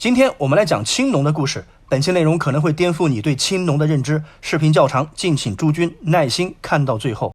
今天我们来讲青龙的故事，本期内容可能会颠覆你对青龙的认知，视频较长，敬请诸君耐心看到最后。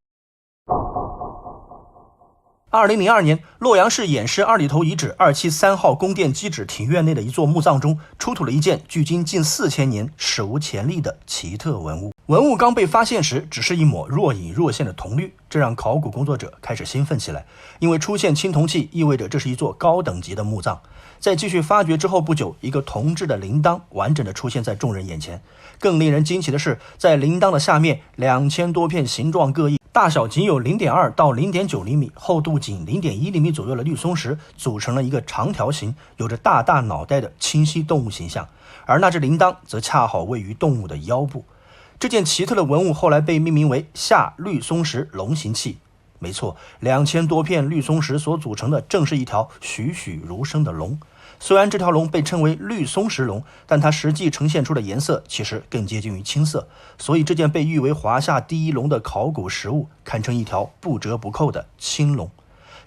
2002年，洛阳市偃师二里头遗址273号宫殿基址庭院内的一座墓葬中，出土了一件距今近4000年史无前例的奇特文物。文物刚被发现时，只是一抹若隐若现的铜绿，这让考古工作者开始兴奋起来，因为出现青铜器意味着这是一座高等级的墓葬。在继续发掘之后不久，一个铜制的铃铛完整的出现在众人眼前。更令人惊奇的是，在铃铛的下面，2000多片形状各异，大小仅有0.2到0.9厘米，厚度仅0.1厘米左右的绿松石组成了一个长条形、有着大大脑袋的清晰动物形象，而那只铃铛则恰好位于动物的腰部。这件奇特的文物后来被命名为夏绿松石龙形器。没错，2000多片绿松石所组成的正是一条栩栩如生的龙。虽然这条龙被称为绿松石龙，但它实际呈现出的颜色其实更接近于青色，所以这件被誉为华夏第一龙的考古实物堪称一条不折不扣的青龙。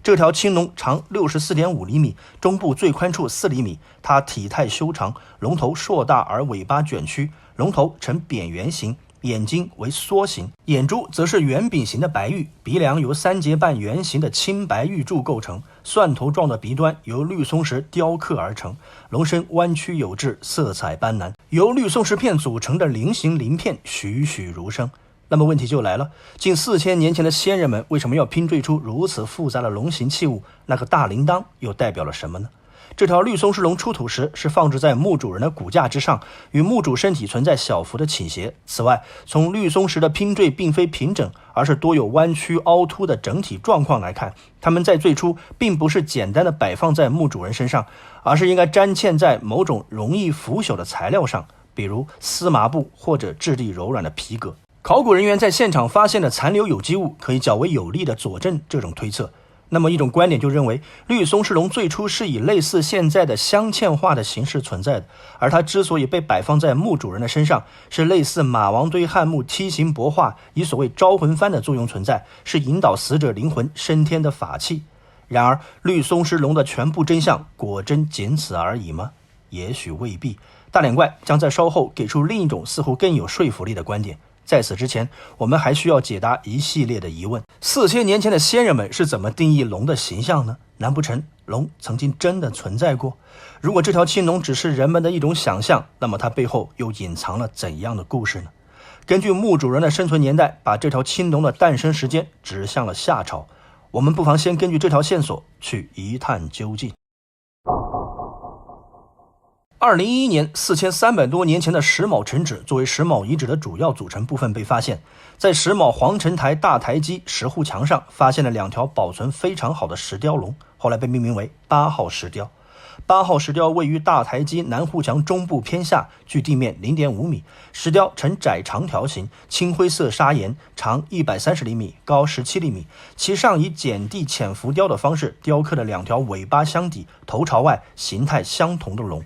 这条青龙长 64.5 厘米，中部最宽处4厘米，它体态修长，龙头硕大而尾巴卷曲，龙头呈扁圆形，眼睛为梭形，眼珠则是圆饼形的白玉，鼻梁由3节半圆形的青白玉柱构成，蒜头状的鼻端由绿松石雕刻而成，龙身弯曲有致，色彩斑斓，由绿松石片组成的菱形鳞片栩栩如生。那么问题就来了，近4000年前的先人们为什么要拼缀出如此复杂的龙形器物？那个大铃铛又代表了什么呢？这条绿松石龙出土时是放置在墓主人的骨架之上，与墓主身体存在小幅的倾斜。此外，从绿松石的拼缀并非平整，而是多有弯曲凹凸的整体状况来看，它们在最初并不是简单的摆放在墓主人身上，而是应该粘嵌在某种容易腐朽的材料上，比如丝麻布或者质地柔软的皮革。考古人员在现场发现的残留有机物可以较为有力地佐证这种推测。那么一种观点就认为，绿松石龙最初是以类似现在的镶嵌画的形式存在的，而它之所以被摆放在墓主人的身上，是类似马王堆汉墓梯形帛画以所谓招魂幡的作用存在，是引导死者灵魂升天的法器。然而绿松石龙的全部真相果真仅此而已吗？也许未必。大脸怪将在稍后给出另一种似乎更有说服力的观点。在此之前，我们还需要解答一系列的疑问。4000年前的先人们是怎么定义龙的形象呢？难不成龙曾经真的存在过？如果这条青龙只是人们的一种想象，那么它背后又隐藏了怎样的故事呢？根据墓主人的生存年代，把这条青龙的诞生时间指向了夏朝。我们不妨先根据这条线索去一探究竟。2011年，4300多年前的石峁城址作为石峁遗址的主要组成部分被发现，在石峁皇城台大台基石护墙上发现了2条保存非常好的石雕龙，后来被命名为8号石雕。8号石雕位于大台基南护墙中部偏下，距地面 0.5 米，石雕呈窄长条形，青灰色砂岩，长130厘米，高17厘米，其上以剪地浅浮雕的方式雕刻了2条尾巴相抵、头朝外、形态相同的龙。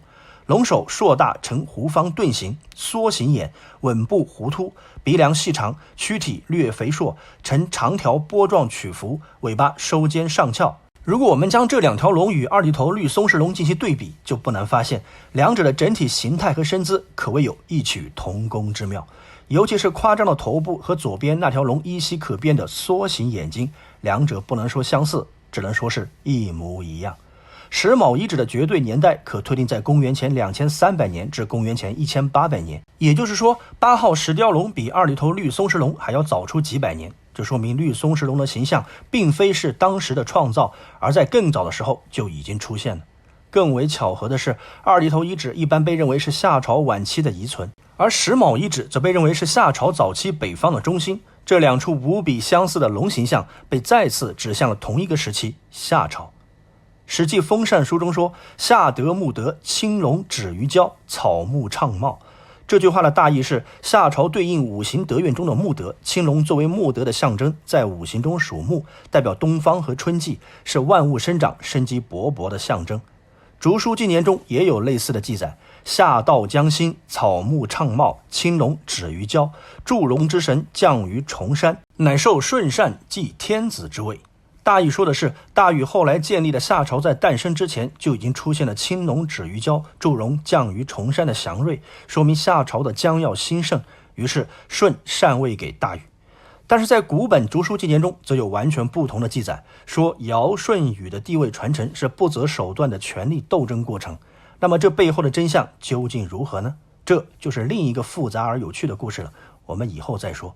龙首硕大呈弧方盾形，梭形眼，吻部弧突，鼻梁细长，躯体略肥硕，呈长条波状曲幅，尾巴收尖上翘。如果我们将这2条龙与二里头绿松石龙进行对比，就不难发现两者的整体形态和身姿可谓有异曲同工之妙，尤其是夸张的头部和左边那条龙依稀可辨的梭形眼睛，两者不能说相似，只能说是一模一样。石峁遗址的绝对年代可推定在公元前2300年至公元前1800年，也就是说8号石雕龙比二里头绿松石龙还要早出几百年。这说明绿松石龙的形象并非是当时的创造，而在更早的时候就已经出现了。更为巧合的是，二里头遗址一般被认为是夏朝晚期的遗存，而石峁遗址则被认为是夏朝早期北方的中心。这2处无比相似的龙形象被再次指向了同一个时期——夏朝。史记封禅书中说，夏德穆德，青龙止于郊，草木畅茂。这句话的大意是，夏朝对应五行德运中的木德，青龙作为木德的象征，在五行中属木，代表东方和春季，是万物生长、生机勃勃的象征。竹书纪年中也有类似的记载，夏道将兴，草木畅茂，青龙止于郊，祝龙之神降于崇山，乃受顺善即天子之位。大意说的是，大禹后来建立的夏朝在诞生之前就已经出现了青龙止于交，祝融降于崇山的祥瑞，说明夏朝的将要兴盛，于是舜禅位给大禹。但是在古本竹书纪年中则有完全不同的记载，说尧舜禹的地位传承是不择手段的权力斗争过程。那么这背后的真相究竟如何呢？这就是另一个复杂而有趣的故事了，我们以后再说。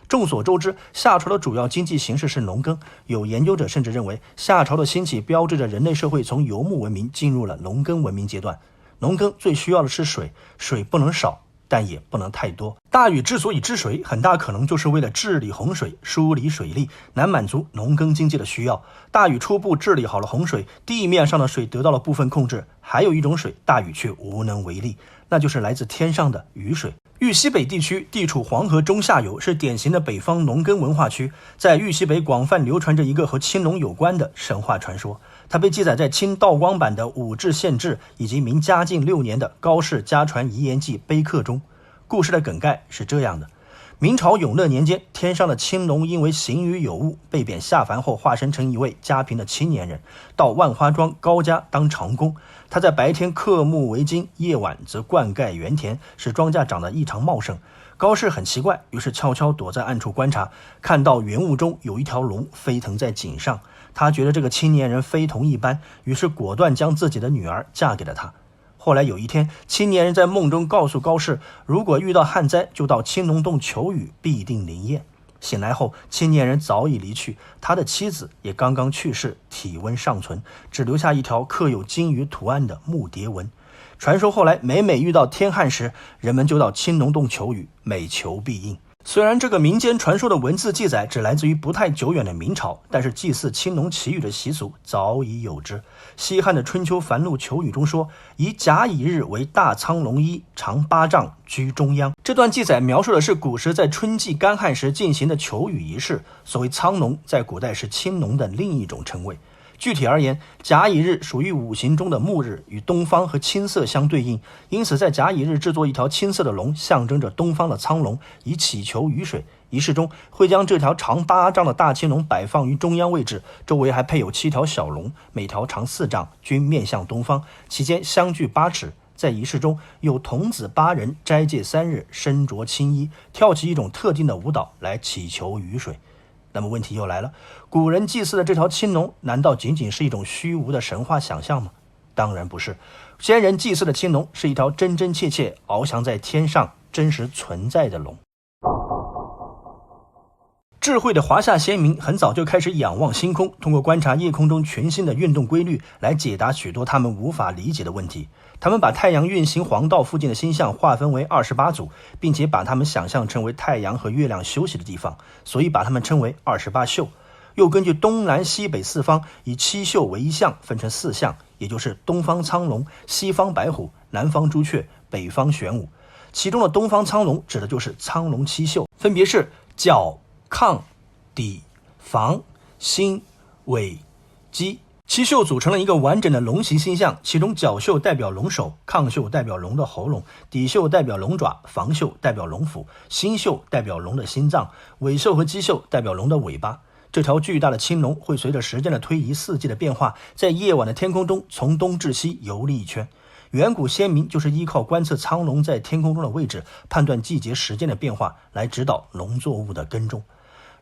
众所周知，夏朝的主要经济形式是农耕，有研究者甚至认为，夏朝的兴起标志着人类社会从游牧文明进入了农耕文明阶段。农耕最需要的是水，水不能少，但也不能太多。大禹之所以治水，很大可能就是为了治理洪水，梳理水利，来满足农耕经济的需要。大禹初步治理好了洪水，地面上的水得到了部分控制，还有一种水，大禹却无能为力，那就是来自天上的雨水。豫西北地区地处黄河中下游，是典型的北方农耕文化区。在豫西北广泛流传着一个和青龙有关的神话传说，它被记载在清道光版的《武志县志》以及明嘉靖6年的《高氏家传遗言记碑刻》中。故事的梗概是这样的：明朝永乐年间，天上的青龙因为行于有误，被贬下凡后化身成一位家贫的青年人，到万花庄高家当长工。他在白天刻木为金，夜晚则灌溉园田，使庄稼长得异常茂盛。高氏很奇怪，于是悄悄躲在暗处观察，看到圆雾中有一条龙飞腾在井上。他觉得这个青年人非同一般，于是果断将自己的女儿嫁给了他。后来有一天，青年人在梦中告诉高氏，如果遇到旱灾，就到青龙洞求雨，必定灵验。醒来后，青年人早已离去，他的妻子也刚刚去世，体温尚存，只留下一条刻有金鱼图案的木蝶纹。传说后来每遇到天旱时，人们就到青龙洞求雨，每求必应。虽然这个民间传说的文字记载只来自于不太久远的明朝，但是祭祀青龙祈雨的习俗早已有之。西汉的《春秋繁露求雨》中说，以甲乙日为大苍龙一，长8丈，居中央。这段记载描述的是古时在春季干旱时进行的求雨仪式。所谓苍龙，在古代是青龙的另一种称谓。具体而言，甲乙日属于五行中的木日，与东方和青色相对应，因此在甲乙日制作一条青色的龙，象征着东方的苍龙，以祈求雨水。仪式中会将这条长8丈的大青龙摆放于中央位置，周围还配有7条小龙，每条长4丈，均面向东方，其间相距8尺。在仪式中，有童子8人斋戒3日，身着青衣，跳起一种特定的舞蹈来祈求雨水。那么问题又来了，古人祭祀的这条青龙，难道仅仅是一种虚无的神话想象吗？当然不是，先人祭祀的青龙是一条真真切切翱翔在天上、真实存在的龙。智慧的华夏先民很早就开始仰望星空，通过观察夜空中群星的运动规律来解答许多他们无法理解的问题。他们把太阳运行黄道附近的星象划分为28组，并且把它们想象成为太阳和月亮休息的地方，所以把它们称为28宿。又根据东南西北4方以7宿为一象，分成4象，也就是东方苍龙、西方白虎、南方朱雀、北方玄武。其中的东方苍龙指的就是苍龙7宿，分别是角、亢、底、房、心、尾、鸡。7宿组成了一个完整的龙形星象，其中角宿代表龙首，亢宿代表龙的喉咙，底宿代表龙爪，房宿代表龙腹，心宿代表龙的心脏，尾宿和鸡宿代表龙的尾巴。这条巨大的青龙会随着时间的推移、四季的变化，在夜晚的天空中从东至西游历一圈。远古先民就是依靠观测苍龙在天空中的位置，判断季节时间的变化，来指导农作物的耕种。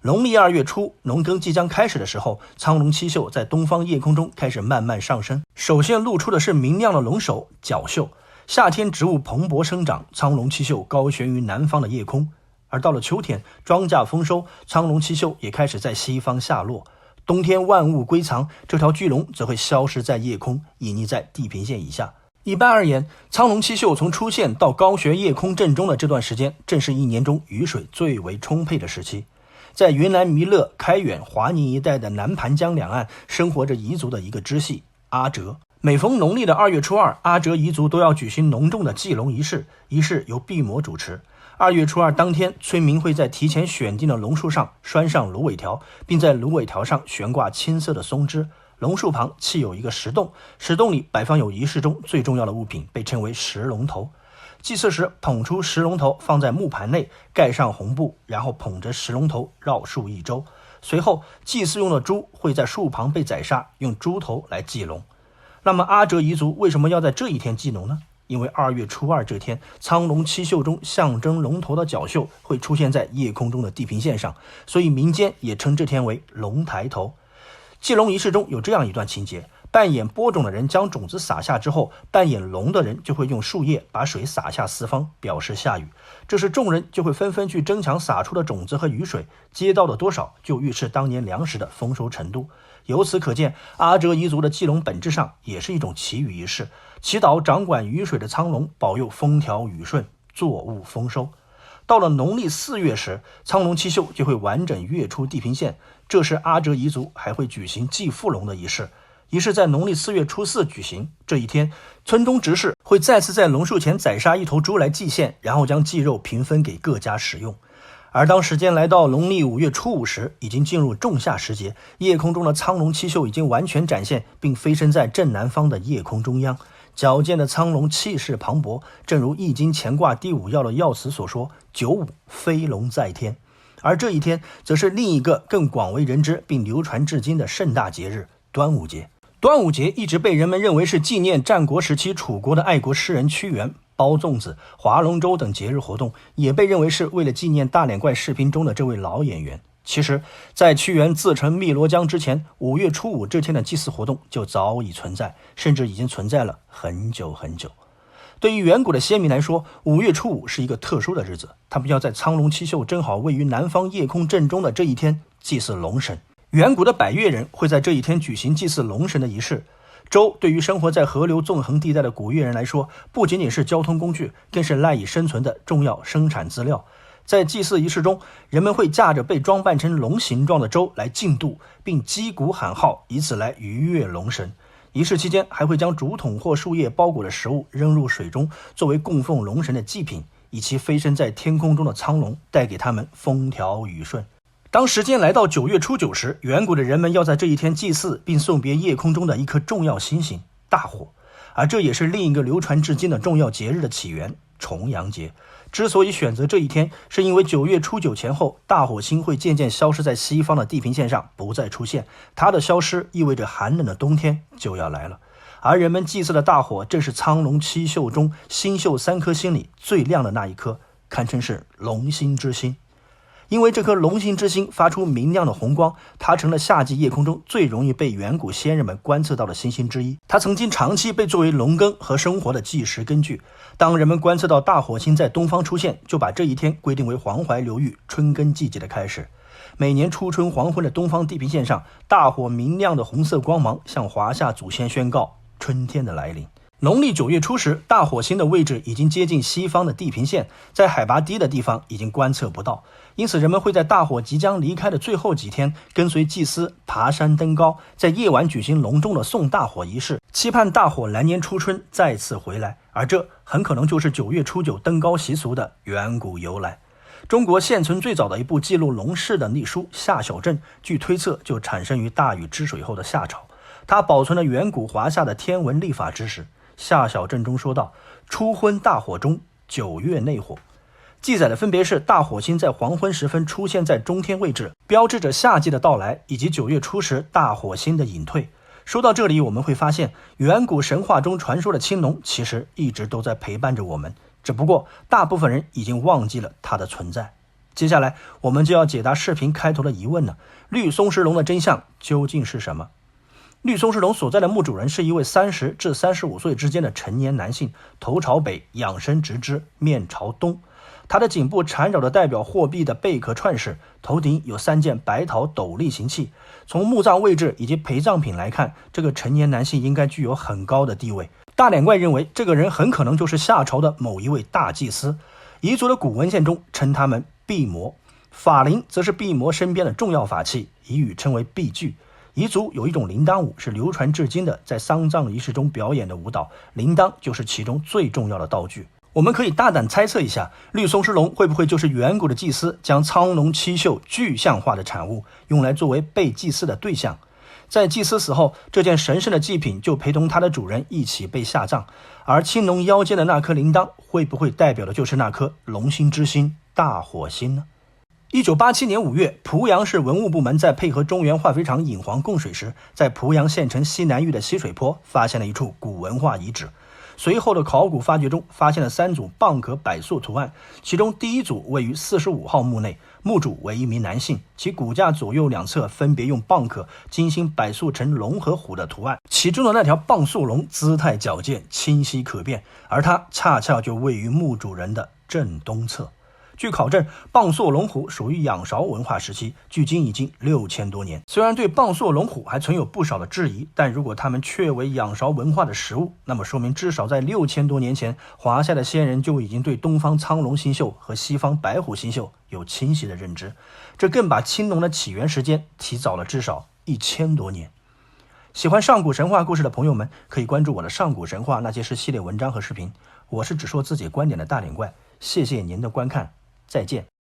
农历2月初，农耕即将开始的时候，苍龙7宿在东方夜空中开始慢慢上升。首先露出的是明亮的龙首角宿。夏天植物蓬勃生长，苍龙7宿高悬于南方的夜空。而到了秋天，庄稼丰收，苍龙7宿也开始在西方下落。冬天万物归藏，这条巨龙则会消失在夜空，隐匿在地平线以下。一般而言，苍龙7宿从出现到高悬夜空正中的这段时间，正是一年中雨水最为充沛的时期。在云南弥勒、开远、华宁一带的南盘江两岸，生活着彝族的一个支系阿哲。每逢农历的2月初2，阿哲彝族都要举行隆重的祭龙仪式，仪式由毕摩主持。2月初2当天，村民会在提前选定的龙树上拴上芦苇条，并在芦苇条上悬挂青色的松枝。龙树旁砌有一个石洞，石洞里摆放有仪式中最重要的物品，被称为石龙头。祭祀时捧出石龙头，放在木盘内，盖上红布，然后捧着石龙头绕树1周。随后祭祀用的猪会在树旁被宰杀，用猪头来祭龙。那么阿哲彝族为什么要在这一天祭龙呢？因为2月初2这天，苍龙七宿中象征龙头的角宿会出现在夜空中的地平线上，所以民间也称这天为龙抬头。祭龙仪式中有这样一段情节，扮演播种的人将种子撒下之后，扮演龙的人就会用树叶把水洒下四方，表示下雨。这时众人就会纷纷去争抢撒出的种子和雨水，接到的多少就预示当年粮食的丰收程度。由此可见，阿哲彝族的祭龙本质上也是一种祈雨仪式，祈祷掌管雨水的苍龙保佑风调雨顺，作物丰收。到了农历4月时，苍龙七宿就会完整跃出地平线，这时阿哲彝族还会举行祭富龙的仪式。仪式在农历4月初4举行，这一天村中执事会再次在龙树前宰杀一头猪来祭献，然后将祭肉平分给各家食用。而当时间来到农历5月初5时，已经进入仲夏时节，夜空中的苍龙七宿已经完全展现，并飞升在正南方的夜空中央。矫健的苍龙气势磅礴，正如易经乾卦第5爻的爻辞所说，95飞龙在天。而这一天则是另一个更广为人知并流传至今的盛大节日端午节。端午节一直被人们认为是纪念战国时期楚国的爱国诗人屈原、包粽子、划龙舟等节日活动，也被认为是为了纪念大脸怪视频中的这位老演员。其实在屈原自沉汨罗江之前，5月初5这天的祭祀活动就早已存在，甚至已经存在了很久很久。对于远古的先民来说，5月初5是一个特殊的日子，他们要在苍龙七宿正好位于南方夜空正中的这一天祭祀龙神。远古的百越人会在这一天举行祭祀龙神的仪式。舟对于生活在河流纵横地带的古越人来说，不仅仅是交通工具，更是赖以生存的重要生产资料。在祭祀仪式中，人们会驾着被装扮成龙形状的舟来竞渡，并击鼓喊号，以此来愉悦龙神。仪式期间还会将竹筒或树叶包裹的食物扔入水中，作为供奉龙神的祭品，以其飞升在天空中的苍龙带给他们风调雨顺。当时间来到9月初9时，远古的人们要在这一天祭祀并送别夜空中的一颗重要星星大火，而这也是另一个流传至今的重要节日的起源重阳节。之所以选择这一天，是因为9月初9前后，大火星会渐渐消失在西方的地平线上，不再出现。它的消失意味着寒冷的冬天就要来了。而人们祭祀的大火正是苍龙七宿中星宿3颗星里最亮的那一颗，堪称是龙星之星。因为这颗龙星之星发出明亮的红光，它成了夏季夜空中最容易被远古先人们观测到的星星之一。它曾经长期被作为农耕和生活的计时根据。当人们观测到大火星在东方出现，就把这一天规定为黄淮流域春耕季节的开始。每年初春黄昏的东方地平线上，大火明亮的红色光芒向华夏祖先宣告春天的来临。农历9月初时，大火星的位置已经接近西方的地平线，在海拔低的地方已经观测不到，因此人们会在大火即将离开的最后几天，跟随祭司爬山登高，在夜晚举行隆重的送大火仪式，期盼大火来年初春再次回来。而这很可能就是9月初9登高习俗的远古由来。中国现存最早的一部记录龙事的历书《夏小镇》，据推测就产生于大禹治水后的夏朝，它保存了远古华夏的天文历法知识。夏小镇中说道：初昏大火中，9月内火。记载的分别是大火星在黄昏时分出现在中天位置，标志着夏季的到来，以及9月初时大火星的隐退。说到这里，我们会发现远古神话中传说的青龙其实一直都在陪伴着我们，只不过大部分人已经忘记了它的存在。接下来我们就要解答视频开头的疑问了，绿松狮龙的真相究竟是什么？绿松狮龙所在的墓主人是一位30至35岁之间的成年男性，头朝北，仰身直肢，面朝东。他的颈部缠绕着代表货币的贝壳串饰，头顶有3件白陶斗笠形器。从墓葬位置以及陪葬品来看，这个成年男性应该具有很高的地位。大脸怪认为这个人很可能就是夏朝的某一位大祭司，彝族的古文献中称他们毕摩，法铃则是毕摩身边的重要法器，彝语称为毕具。彝族有一种铃铛舞是流传至今的，在丧葬仪式中表演的舞蹈，铃铛就是其中最重要的道具。我们可以大胆猜测一下，绿松狮龙会不会就是远古的祭司将苍龙七宿具象化的产物，用来作为被祭祀的对象。在祭司死后，这件神圣的祭品就陪同他的主人一起被下葬，而青龙腰间的那颗铃铛会不会代表的就是那颗龙星之星大火星呢？ 1987年5月，濮阳市文物部门在配合中原化肥厂引黄供水时，在濮阳县城西南峪的西水坡发现了一处古文化遗址。随后的考古发掘中，发现了3组蚌壳柏塑图案，其中第一组位于45号墓内，墓主为一名男性，其骨架左右两侧分别用蚌壳精心柏塑成龙和虎的图案，其中的那条蚌塑龙姿态矫健，清晰可辨，而它恰恰就位于墓主人的正东侧。据考证，蚌塑龙虎属于仰韶文化时期，距今已经6000多年。虽然对蚌塑龙虎还存有不少的质疑，但如果它们确为仰韶文化的实物，那么说明至少在6000多年前，华夏的先人就已经对东方苍龙星宿和西方白虎星宿有清晰的认知，这更把青龙的起源时间提早了至少1000多年。喜欢上古神话故事的朋友们，可以关注我的上古神话那些事系列文章和视频。我是只说自己观点的大脸怪，谢谢您的观看，再见。